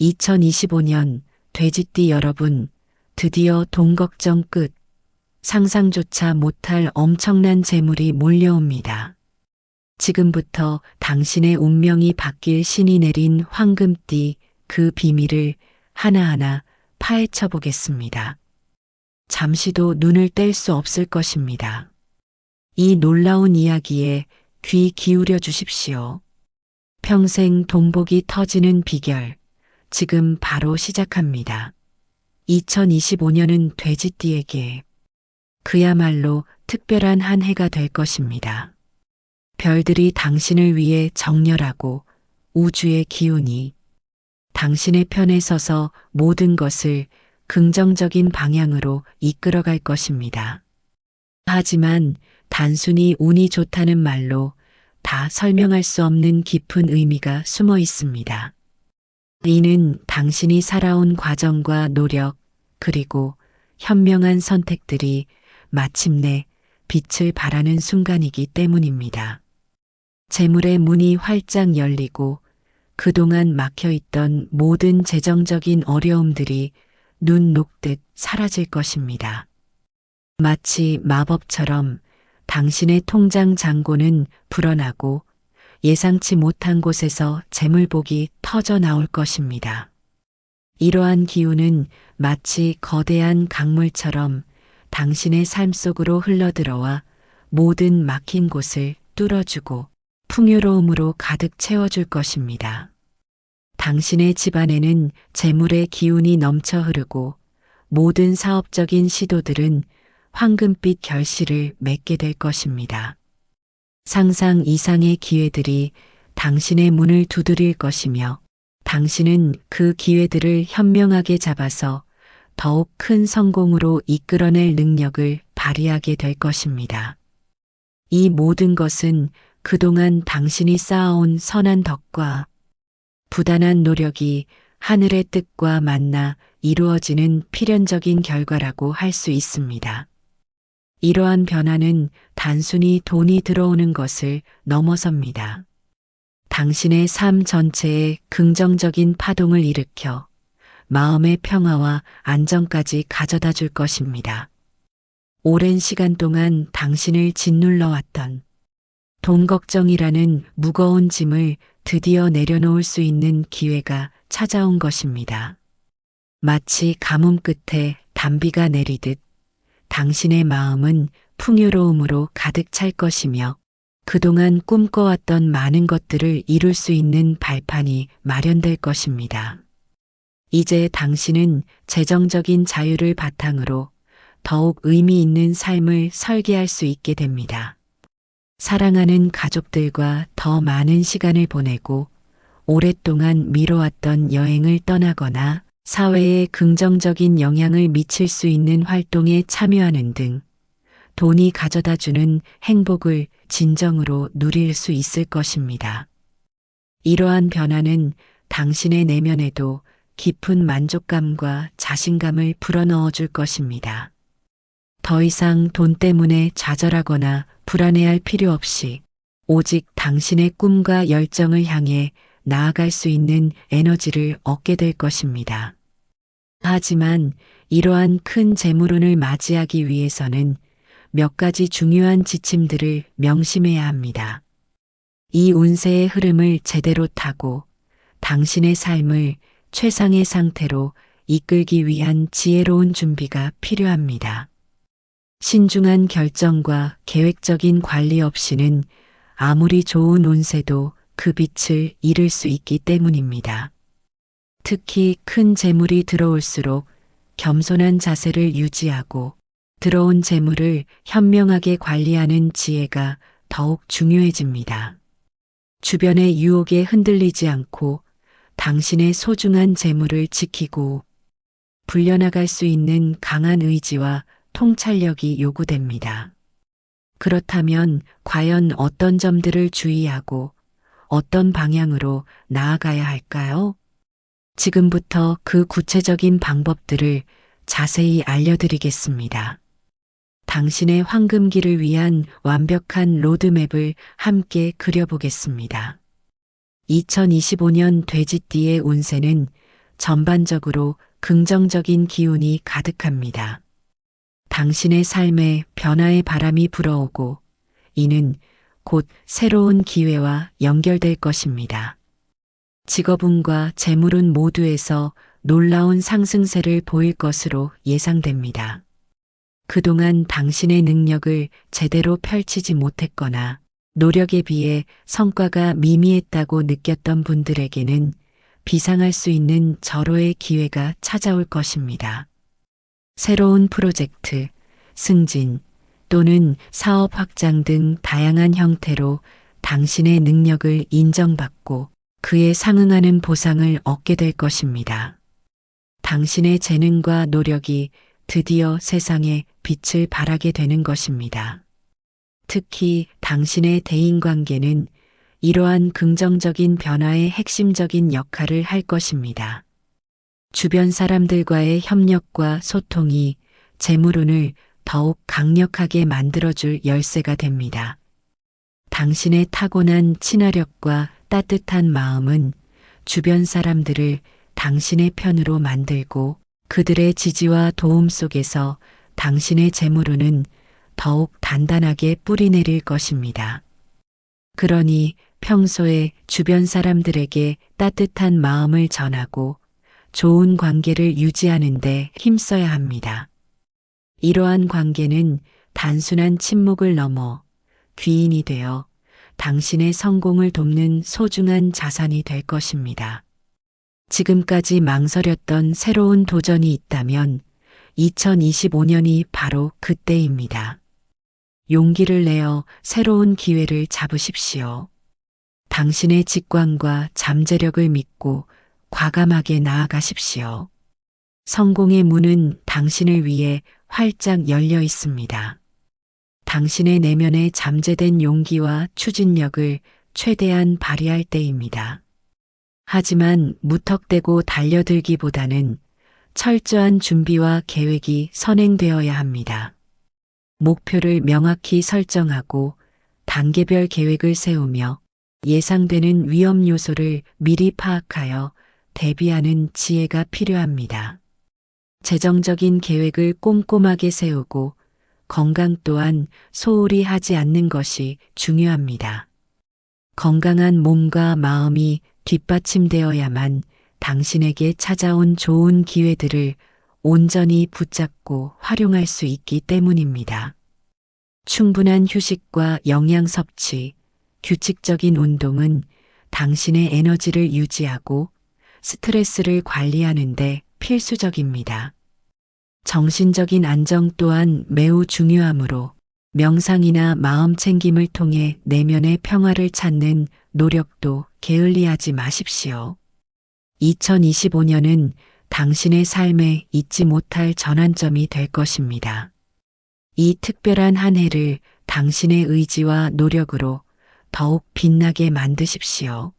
2025년 돼지띠 여러분, 드디어 돈 걱정 끝. 상상조차 못할 엄청난 재물이 몰려옵니다. 지금부터 당신의 운명이 바뀔 신이 내린 황금띠, 그 비밀을 하나하나 파헤쳐 보겠습니다. 잠시도 눈을 뗄 수 없을 것입니다. 이 놀라운 이야기에 귀 기울여 주십시오. 평생 돈복이 터지는 비결, 지금 바로 시작합니다. 2025년은 돼지띠에게 그야말로 특별한 한 해가 될 것입니다. 별들이 당신을 위해 정렬하고 우주의 기운이 당신의 편에 서서 모든 것을 긍정적인 방향으로 이끌어갈 것입니다. 하지만 단순히 운이 좋다는 말로 다 설명할 수 없는 깊은 의미가 숨어 있습니다. 이는 당신이 살아온 과정과 노력, 그리고 현명한 선택들이 마침내 빛을 발하는 순간이기 때문입니다. 재물의 문이 활짝 열리고 그동안 막혀있던 모든 재정적인 어려움들이 눈 녹듯 사라질 것입니다. 마치 마법처럼 당신의 통장 잔고는 불어나고 예상치 못한 곳에서 재물복이 터져 나올 것입니다. 이러한 기운은 마치 거대한 강물처럼 당신의 삶 속으로 흘러들어와 모든 막힌 곳을 뚫어주고 풍요로움으로 가득 채워줄 것입니다. 당신의 집안에는 재물의 기운이 넘쳐 흐르고 모든 사업적인 시도들은 황금빛 결실을 맺게 될 것입니다. 상상 이상의 기회들이 당신의 문을 두드릴 것이며 당신은 그 기회들을 현명하게 잡아서 더욱 큰 성공으로 이끌어낼 능력을 발휘하게 될 것입니다. 이 모든 것은 그동안 당신이 쌓아온 선한 덕과 부단한 노력이 하늘의 뜻과 만나 이루어지는 필연적인 결과라고 할 수 있습니다. 이러한 변화는 단순히 돈이 들어오는 것을 넘어섭니다. 당신의 삶 전체에 긍정적인 파동을 일으켜 마음의 평화와 안정까지 가져다 줄 것입니다. 오랜 시간 동안 당신을 짓눌러 왔던 돈 걱정이라는 무거운 짐을 드디어 내려놓을 수 있는 기회가 찾아온 것입니다. 마치 가뭄 끝에 단비가 내리듯 당신의 마음은 풍요로움으로 가득 찰 것이며 그동안 꿈꿔왔던 많은 것들을 이룰 수 있는 발판이 마련될 것입니다. 이제 당신은 재정적인 자유를 바탕으로 더욱 의미 있는 삶을 설계할 수 있게 됩니다. 사랑하는 가족들과 더 많은 시간을 보내고 오랫동안 미뤄왔던 여행을 떠나거나 사회에 긍정적인 영향을 미칠 수 있는 활동에 참여하는 등 돈이 가져다주는 행복을 진정으로 누릴 수 있을 것입니다. 이러한 변화는 당신의 내면에도 깊은 만족감과 자신감을 불어넣어 줄 것입니다. 더 이상 돈 때문에 좌절하거나 불안해할 필요 없이 오직 당신의 꿈과 열정을 향해 나아갈 수 있는 에너지를 얻게 될 것입니다. 하지만 이러한 큰 재물운을 맞이하기 위해서는 몇 가지 중요한 지침들을 명심해야 합니다. 이 운세의 흐름을 제대로 타고 당신의 삶을 최상의 상태로 이끌기 위한 지혜로운 준비가 필요합니다. 신중한 결정과 계획적인 관리 없이는 아무리 좋은 운세도 그 빛을 잃을 수 있기 때문입니다. 특히 큰 재물이 들어올수록 겸손한 자세를 유지하고 들어온 재물을 현명하게 관리하는 지혜가 더욱 중요해집니다. 주변의 유혹에 흔들리지 않고 당신의 소중한 재물을 지키고 불려나갈 수 있는 강한 의지와 통찰력이 요구됩니다. 그렇다면 과연 어떤 점들을 주의하고 어떤 방향으로 나아가야 할까요? 지금부터 그 구체적인 방법들을 자세히 알려드리겠습니다. 당신의 황금기를 위한 완벽한 로드맵을 함께 그려보겠습니다. 2025년 돼지띠의 운세는 전반적으로 긍정적인 기운이 가득합니다. 당신의 삶에 변화의 바람이 불어오고 이는 곧 새로운 기회와 연결될 것입니다. 직업운과 재물운 모두에서 놀라운 상승세를 보일 것으로 예상됩니다. 그동안 당신의 능력을 제대로 펼치지 못했거나 노력에 비해 성과가 미미했다고 느꼈던 분들에게는 비상할 수 있는 절호의 기회가 찾아올 것입니다. 새로운 프로젝트, 승진 또는 사업 확장 등 다양한 형태로 당신의 능력을 인정받고 그에 상응하는 보상을 얻게 될 것입니다. 당신의 재능과 노력이 드디어 세상에 빛을 발하게 되는 것입니다. 특히 당신의 대인관계는 이러한 긍정적인 변화의 핵심적인 역할을 할 것입니다. 주변 사람들과의 협력과 소통이 재물운을 더욱 강력하게 만들어줄 열쇠가 됩니다. 당신의 타고난 친화력과 따뜻한 마음은 주변 사람들을 당신의 편으로 만들고 그들의 지지와 도움 속에서 당신의 재물운은 더욱 단단하게 뿌리내릴 것입니다. 그러니 평소에 주변 사람들에게 따뜻한 마음을 전하고 좋은 관계를 유지하는 데 힘써야 합니다. 이러한 관계는 단순한 침묵을 넘어 귀인이 되어 당신의 성공을 돕는 소중한 자산이 될 것입니다. 지금까지 망설였던 새로운 도전이 있다면 2025년이 바로 그때입니다. 용기를 내어 새로운 기회를 잡으십시오. 당신의 직관과 잠재력을 믿고 과감하게 나아가십시오. 성공의 문은 당신을 위해 활짝 열려 있습니다. 당신의 내면에 잠재된 용기와 추진력을 최대한 발휘할 때입니다. 하지만 무턱대고 달려들기보다는 철저한 준비와 계획이 선행되어야 합니다. 목표를 명확히 설정하고 단계별 계획을 세우며 예상되는 위험 요소를 미리 파악하여 대비하는 지혜가 필요합니다. 재정적인 계획을 꼼꼼하게 세우고 건강 또한 소홀히 하지 않는 것이 중요합니다. 건강한 몸과 마음이 뒷받침되어야만 당신에게 찾아온 좋은 기회들을 온전히 붙잡고 활용할 수 있기 때문입니다. 충분한 휴식과 영양 섭취, 규칙적인 운동은 당신의 에너지를 유지하고 스트레스를 관리하는 데 필수적입니다. 정신적인 안정 또한 매우 중요하므로 명상이나 마음 챙김을 통해 내면의 평화를 찾는 노력도 게을리하지 마십시오. 2025년은 당신의 삶에 잊지 못할 전환점이 될 것입니다. 이 특별한 한 해를 당신의 의지와 노력으로 더욱 빛나게 만드십시오.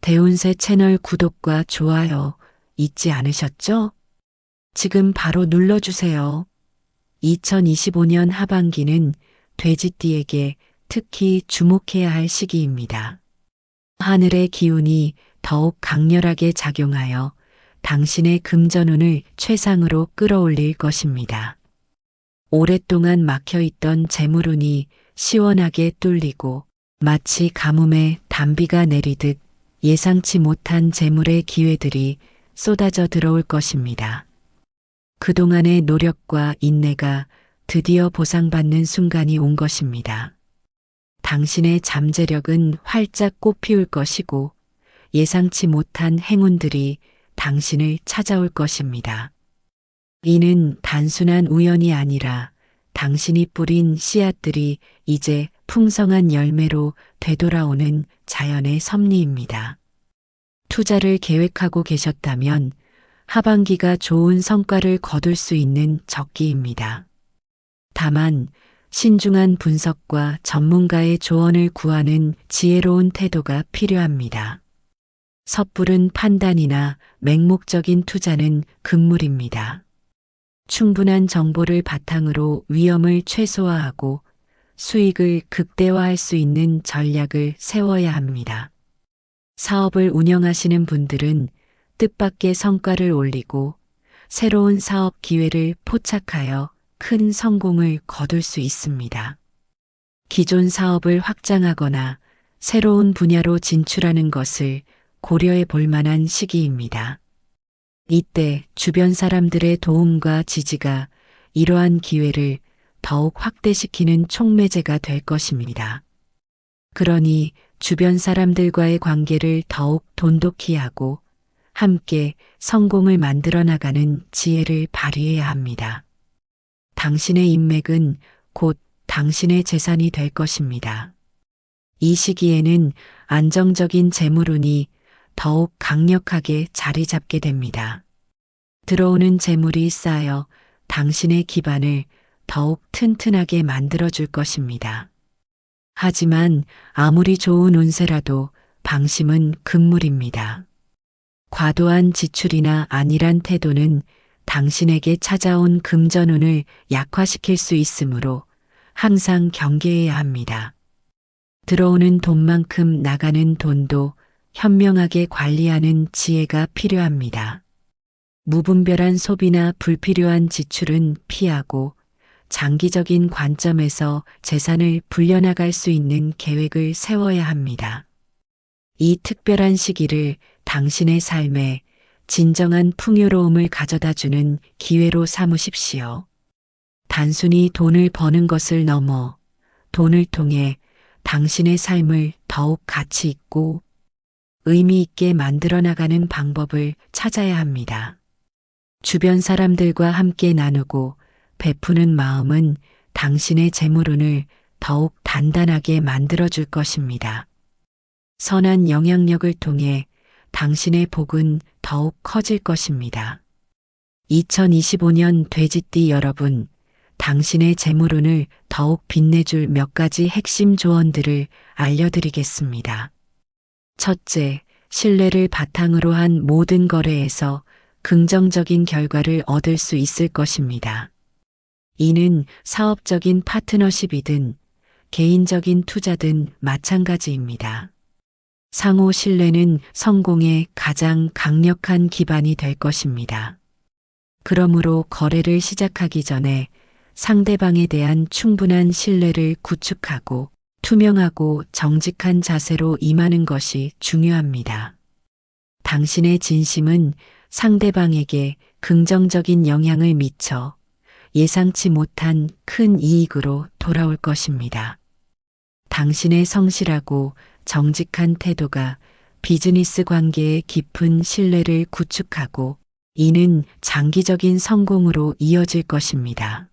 대운세 채널 구독과 좋아요 잊지 않으셨죠? 지금 바로 눌러주세요. 2025년 하반기는 돼지띠에게 특히 주목해야 할 시기입니다. 하늘의 기운이 더욱 강렬하게 작용하여 당신의 금전운을 최상으로 끌어올릴 것입니다. 오랫동안 막혀있던 재물운이 시원하게 뚫리고 마치 가뭄에 단비가 내리듯 예상치 못한 재물의 기회들이 쏟아져 들어올 것입니다. 그동안의 노력과 인내가 드디어 보상받는 순간이 온 것입니다. 당신의 잠재력은 활짝 꽃피울 것이고 예상치 못한 행운들이 당신을 찾아올 것입니다. 이는 단순한 우연이 아니라 당신이 뿌린 씨앗들이 이제 풍성한 열매로 되돌아오는 자연의 섭리입니다. 투자를 계획하고 계셨다면 하반기가 좋은 성과를 거둘 수 있는 적기입니다. 다만 신중한 분석과 전문가의 조언을 구하는 지혜로운 태도가 필요합니다. 섣부른 판단이나 맹목적인 투자는 금물입니다. 충분한 정보를 바탕으로 위험을 최소화하고 수익을 극대화할 수 있는 전략을 세워야 합니다. 사업을 운영하시는 분들은 뜻밖의 성과를 올리고 새로운 사업 기회를 포착하여 큰 성공을 거둘 수 있습니다. 기존 사업을 확장하거나 새로운 분야로 진출하는 것을 고려해 볼 만한 시기입니다. 이때 주변 사람들의 도움과 지지가 이러한 기회를 더욱 확대시키는 촉매제가 될 것입니다. 그러니 주변 사람들과의 관계를 더욱 돈독히 하고 함께 성공을 만들어 나가는 지혜를 발휘해야 합니다. 당신의 인맥은 곧 당신의 재산이 될 것입니다. 이 시기에는 안정적인 재물운이 더욱 강력하게 자리 잡게 됩니다. 들어오는 재물이 쌓여 당신의 기반을 더욱 튼튼하게 만들어줄 것입니다. 하지만 아무리 좋은 운세라도 방심은 금물입니다. 과도한 지출이나 안일한 태도는 당신에게 찾아온 금전운을 약화시킬 수 있으므로 항상 경계해야 합니다. 들어오는 돈만큼 나가는 돈도 현명하게 관리하는 지혜가 필요합니다. 무분별한 소비나 불필요한 지출은 피하고 장기적인 관점에서 재산을 불려나갈 수 있는 계획을 세워야 합니다. 이 특별한 시기를 당신의 삶에 진정한 풍요로움을 가져다주는 기회로 삼으십시오. 단순히 돈을 버는 것을 넘어 돈을 통해 당신의 삶을 더욱 가치 있고 의미 있게 만들어 나가는 방법을 찾아야 합니다. 주변 사람들과 함께 나누고 베푸는 마음은 당신의 재물운을 더욱 단단하게 만들어줄 것입니다. 선한 영향력을 통해 당신의 복은 더욱 커질 것입니다. 2025년 돼지띠 여러분, 당신의 재물운을 더욱 빛내줄 몇 가지 핵심 조언들을 알려드리겠습니다. 첫째, 신뢰를 바탕으로 한 모든 거래에서 긍정적인 결과를 얻을 수 있을 것입니다. 이는 사업적인 파트너십이든 개인적인 투자든 마찬가지입니다. 상호 신뢰는 성공의 가장 강력한 기반이 될 것입니다. 그러므로 거래를 시작하기 전에 상대방에 대한 충분한 신뢰를 구축하고 투명하고 정직한 자세로 임하는 것이 중요합니다. 당신의 진심은 상대방에게 긍정적인 영향을 미쳐 예상치 못한 큰 이익으로 돌아올 것입니다. 당신의 성실하고 정직한 태도가 비즈니스 관계에 깊은 신뢰를 구축하고 이는 장기적인 성공으로 이어질 것입니다.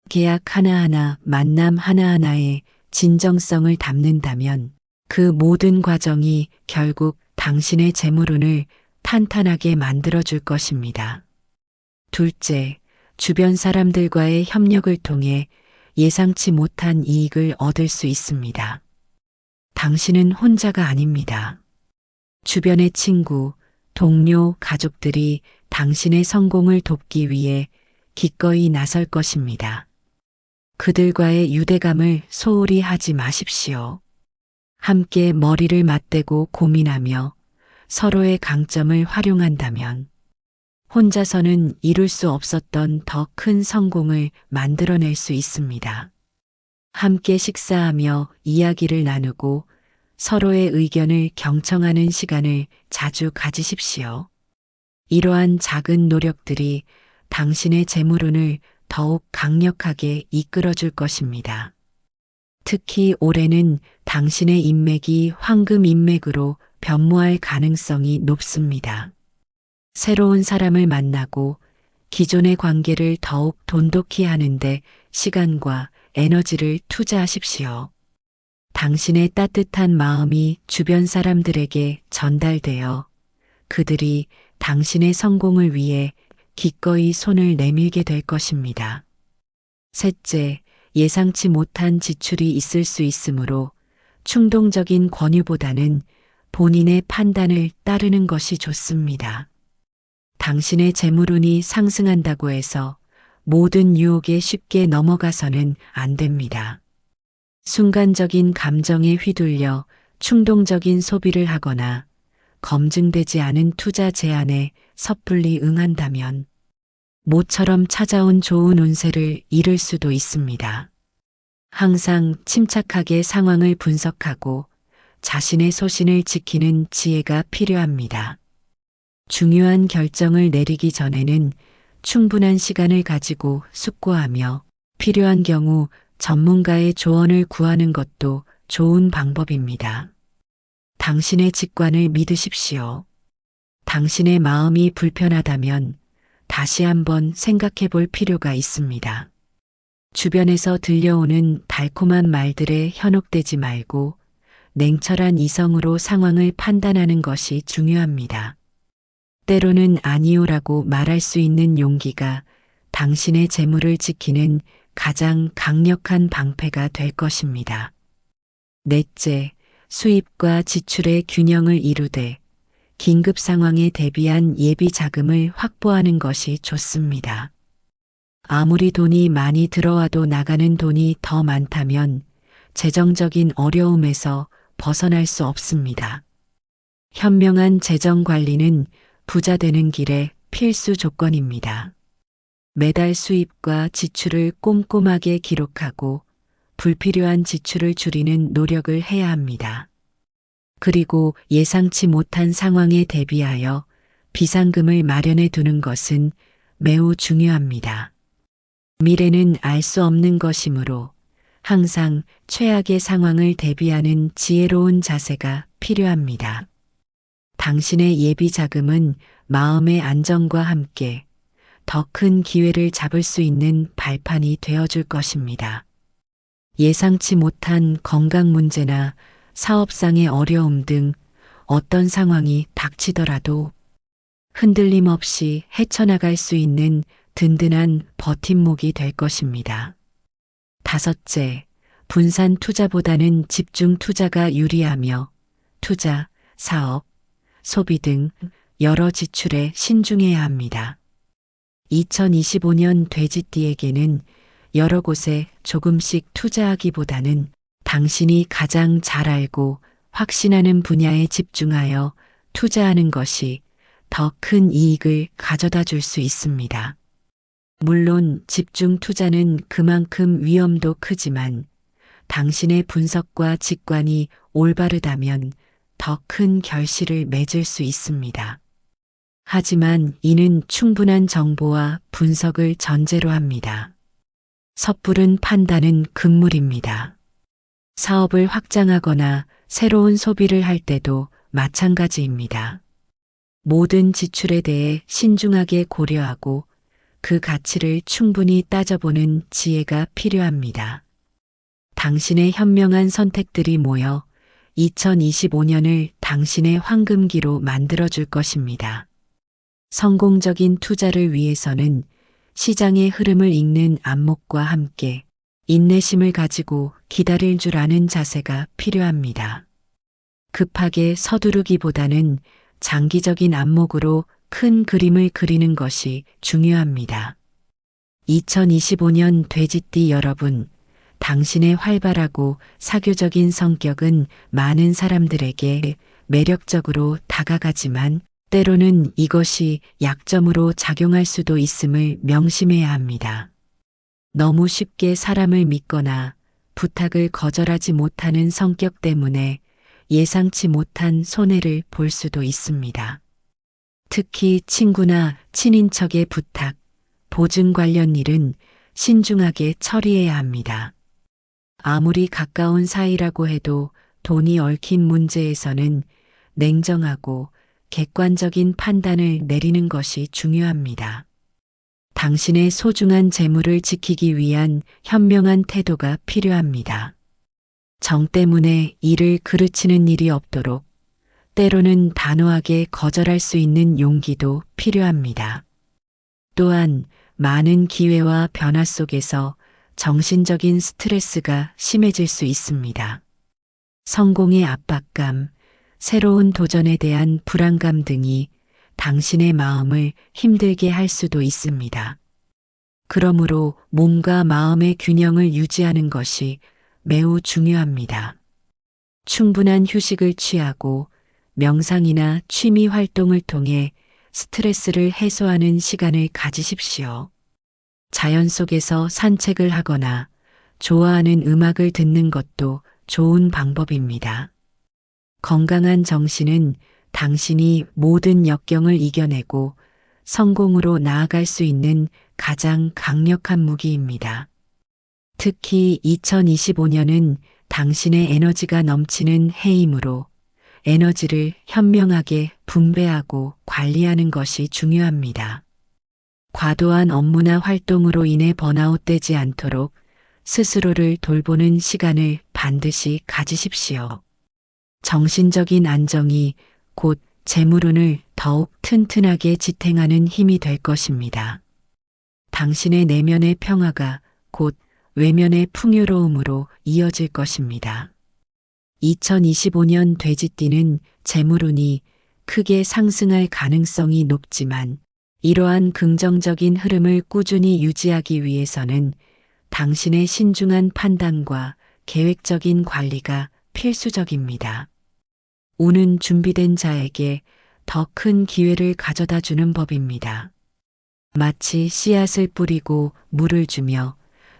계약 하나하나, 만남 하나하나에 진정성을 담는다면 그 모든 과정이 결국 당신의 재물운을 탄탄하게 만들어줄 것입니다. 둘째, 주변 사람들과의 협력을 통해 예상치 못한 이익을 얻을 수 있습니다. 당신은 혼자가 아닙니다. 주변의 친구, 동료, 가족들이 당신의 성공을 돕기 위해 기꺼이 나설 것입니다. 그들과의 유대감을 소홀히 하지 마십시오. 함께 머리를 맞대고 고민하며 서로의 강점을 활용한다면 혼자서는 이룰 수 없었던 더 큰 성공을 만들어낼 수 있습니다. 함께 식사하며 이야기를 나누고 서로의 의견을 경청하는 시간을 자주 가지십시오. 이러한 작은 노력들이 당신의 재물운을 더욱 강력하게 이끌어줄 것입니다. 특히 올해는 당신의 인맥이 황금 인맥으로 변모할 가능성이 높습니다. 새로운 사람을 만나고 기존의 관계를 더욱 돈독히 하는데 시간과 에너지를 투자하십시오. 당신의 따뜻한 마음이 주변 사람들에게 전달되어 그들이 당신의 성공을 위해 기꺼이 손을 내밀게 될 것입니다. 셋째, 예상치 못한 지출이 있을 수 있으므로 충동적인 권유보다는 본인의 판단을 따르는 것이 좋습니다. 당신의 재물운이 상승한다고 해서 모든 유혹에 쉽게 넘어가서는 안 됩니다. 순간적인 감정에 휘둘려 충동적인 소비를 하거나 검증되지 않은 투자 제안에 섣불리 응한다면 모처럼 찾아온 좋은 운세를 잃을 수도 있습니다. 항상 침착하게 상황을 분석하고 자신의 소신을 지키는 지혜가 필요합니다. 중요한 결정을 내리기 전에는 충분한 시간을 가지고 숙고하며 필요한 경우 전문가의 조언을 구하는 것도 좋은 방법입니다. 당신의 직관을 믿으십시오. 당신의 마음이 불편하다면 다시 한번 생각해 볼 필요가 있습니다. 주변에서 들려오는 달콤한 말들에 현혹되지 말고 냉철한 이성으로 상황을 판단하는 것이 중요합니다. 때로는 아니요라고 말할 수 있는 용기가 당신의 재물을 지키는 가장 강력한 방패가 될 것입니다. 넷째, 수입과 지출의 균형을 이루되 긴급 상황에 대비한 예비 자금을 확보하는 것이 좋습니다. 아무리 돈이 많이 들어와도 나가는 돈이 더 많다면 재정적인 어려움에서 벗어날 수 없습니다. 현명한 재정 관리는 부자 되는 길의 필수 조건입니다. 매달 수입과 지출을 꼼꼼하게 기록하고 불필요한 지출을 줄이는 노력을 해야 합니다. 그리고 예상치 못한 상황에 대비하여 비상금을 마련해 두는 것은 매우 중요합니다. 미래는 알 수 없는 것이므로 항상 최악의 상황을 대비하는 지혜로운 자세가 필요합니다. 당신의 예비 자금은 마음의 안정과 함께 더 큰 기회를 잡을 수 있는 발판이 되어줄 것입니다. 예상치 못한 건강 문제나 사업상의 어려움 등 어떤 상황이 닥치더라도 흔들림 없이 헤쳐나갈 수 있는 든든한 버팀목이 될 것입니다. 다섯째, 분산 투자보다는 집중 투자가 유리하며 투자, 사업, 소비 등 여러 지출에 신중해야 합니다. 2025년 돼지띠에게는 여러 곳에 조금씩 투자하기보다는 당신이 가장 잘 알고 확신하는 분야에 집중하여 투자하는 것이 더 큰 이익을 가져다 줄 수 있습니다. 물론 집중 투자는 그만큼 위험도 크지만 당신의 분석과 직관이 올바르다면 더 큰 결실을 맺을 수 있습니다. 하지만 이는 충분한 정보와 분석을 전제로 합니다. 섣부른 판단은 금물입니다. 사업을 확장하거나 새로운 소비를 할 때도 마찬가지입니다. 모든 지출에 대해 신중하게 고려하고 그 가치를 충분히 따져보는 지혜가 필요합니다. 당신의 현명한 선택들이 모여 2025년을 당신의 황금기로 만들어줄 것입니다. 성공적인 투자를 위해서는 시장의 흐름을 읽는 안목과 함께 인내심을 가지고 기다릴 줄 아는 자세가 필요합니다. 급하게 서두르기보다는 장기적인 안목으로 큰 그림을 그리는 것이 중요합니다. 2025년 돼지띠 여러분, 당신의 활발하고 사교적인 성격은 많은 사람들에게 매력적으로 다가가지만 때로는 이것이 약점으로 작용할 수도 있음을 명심해야 합니다. 너무 쉽게 사람을 믿거나 부탁을 거절하지 못하는 성격 때문에 예상치 못한 손해를 볼 수도 있습니다. 특히 친구나 친인척의 부탁, 보증 관련 일은 신중하게 처리해야 합니다. 아무리 가까운 사이라고 해도 돈이 얽힌 문제에서는 냉정하고 객관적인 판단을 내리는 것이 중요합니다. 당신의 소중한 재물을 지키기 위한 현명한 태도가 필요합니다. 정 때문에 일을 그르치는 일이 없도록 때로는 단호하게 거절할 수 있는 용기도 필요합니다. 또한 많은 기회와 변화 속에서 정신적인 스트레스가 심해질 수 있습니다. 성공의 압박감, 새로운 도전에 대한 불안감 등이 당신의 마음을 힘들게 할 수도 있습니다. 그러므로 몸과 마음의 균형을 유지하는 것이 매우 중요합니다. 충분한 휴식을 취하고 명상이나 취미 활동을 통해 스트레스를 해소하는 시간을 가지십시오. 자연 속에서 산책을 하거나 좋아하는 음악을 듣는 것도 좋은 방법입니다. 건강한 정신은 당신이 모든 역경을 이겨내고 성공으로 나아갈 수 있는 가장 강력한 무기입니다. 특히 2025년은 당신의 에너지가 넘치는 해이므로 에너지를 현명하게 분배하고 관리하는 것이 중요합니다. 과도한 업무나 활동으로 인해 번아웃되지 않도록 스스로를 돌보는 시간을 반드시 가지십시오. 정신적인 안정이 곧 재물운을 더욱 튼튼하게 지탱하는 힘이 될 것입니다. 당신의 내면의 평화가 곧 외면의 풍요로움으로 이어질 것입니다. 2025년 돼지띠는 재물운이 크게 상승할 가능성이 높지만 이러한 긍정적인 흐름을 꾸준히 유지하기 위해서는 당신의 신중한 판단과 계획적인 관리가 필수적입니다. 운은 준비된 자에게 더 큰 기회를 가져다 주는 법입니다. 마치 씨앗을 뿌리고 물을 주며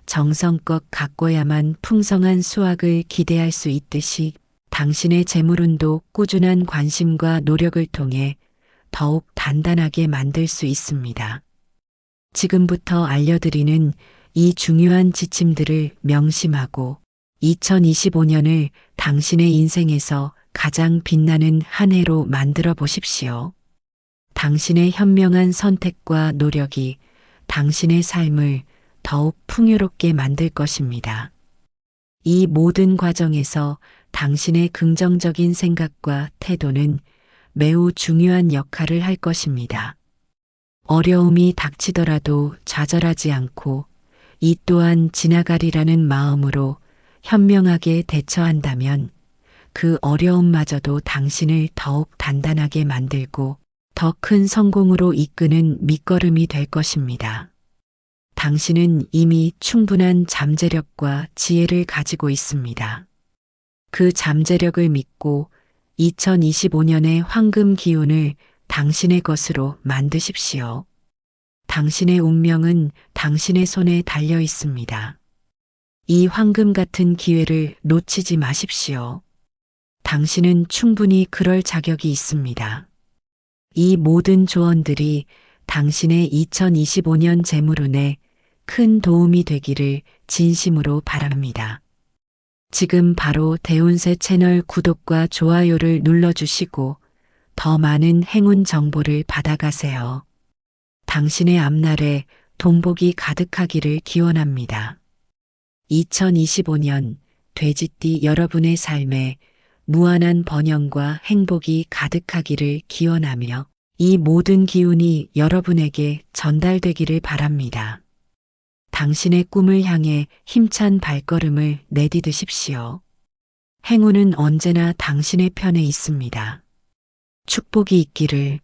정성껏 가꿔야만 풍성한 수확을 기대할 수 있듯이 당신의 재물운도 꾸준한 관심과 노력을 통해 더욱 단단하게 만들 수 있습니다. 지금부터 알려드리는 이 중요한 지침들을 명심하고 2025년을 당신의 인생에서 가장 빛나는 한 해로 만들어 보십시오. 당신의 현명한 선택과 노력이 당신의 삶을 더욱 풍요롭게 만들 것입니다. 이 모든 과정에서 당신의 긍정적인 생각과 태도는 매우 중요한 역할을 할 것입니다. 어려움이 닥치더라도 좌절하지 않고 이 또한 지나가리라는 마음으로 현명하게 대처한다면 그 어려움마저도 당신을 더욱 단단하게 만들고 더 큰 성공으로 이끄는 밑거름이 될 것입니다. 당신은 이미 충분한 잠재력과 지혜를 가지고 있습니다. 그 잠재력을 믿고 2025년의 황금 기운을 당신의 것으로 만드십시오. 당신의 운명은 당신의 손에 달려 있습니다. 이 황금 같은 기회를 놓치지 마십시오. 당신은 충분히 그럴 자격이 있습니다. 이 모든 조언들이 당신의 2025년 재물운에 큰 도움이 되기를 진심으로 바랍니다. 지금 바로 대운세 채널 구독과 좋아요를 눌러주시고 더 많은 행운 정보를 받아가세요. 당신의 앞날에 돈복이 가득하기를 기원합니다. 2025년 돼지띠 여러분의 삶에 무한한 번영과 행복이 가득하기를 기원하며 이 모든 기운이 여러분에게 전달되기를 바랍니다. 당신의 꿈을 향해 힘찬 발걸음을 내디디십시오. 행운은 언제나 당신의 편에 있습니다. 축복이 있기를.